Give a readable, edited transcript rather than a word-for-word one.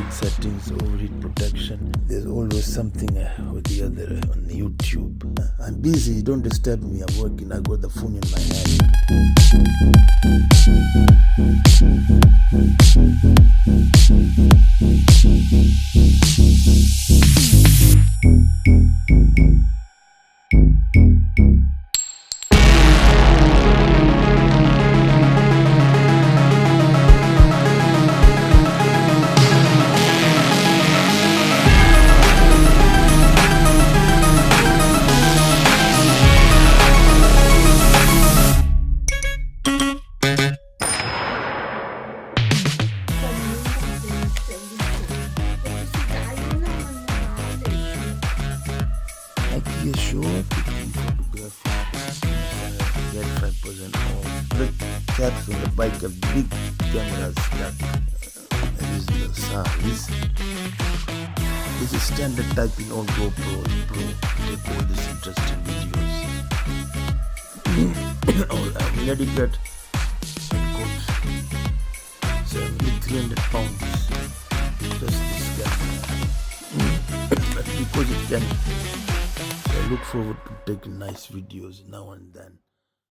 Settings, overheat protection. There's always something or the other on YouTube. I'm busy, don't disturb me. I'm working. I got the phone in my IKEA Sure photography. Get 5% off. The caps on the bike have big cameras stuck. That is the size. This is standard type in all GoPro Pro. Take all these interesting videos. All etiquette. Cost 300 pounds. Just this camera. But because it can, I look forward to taking nice videos now and then.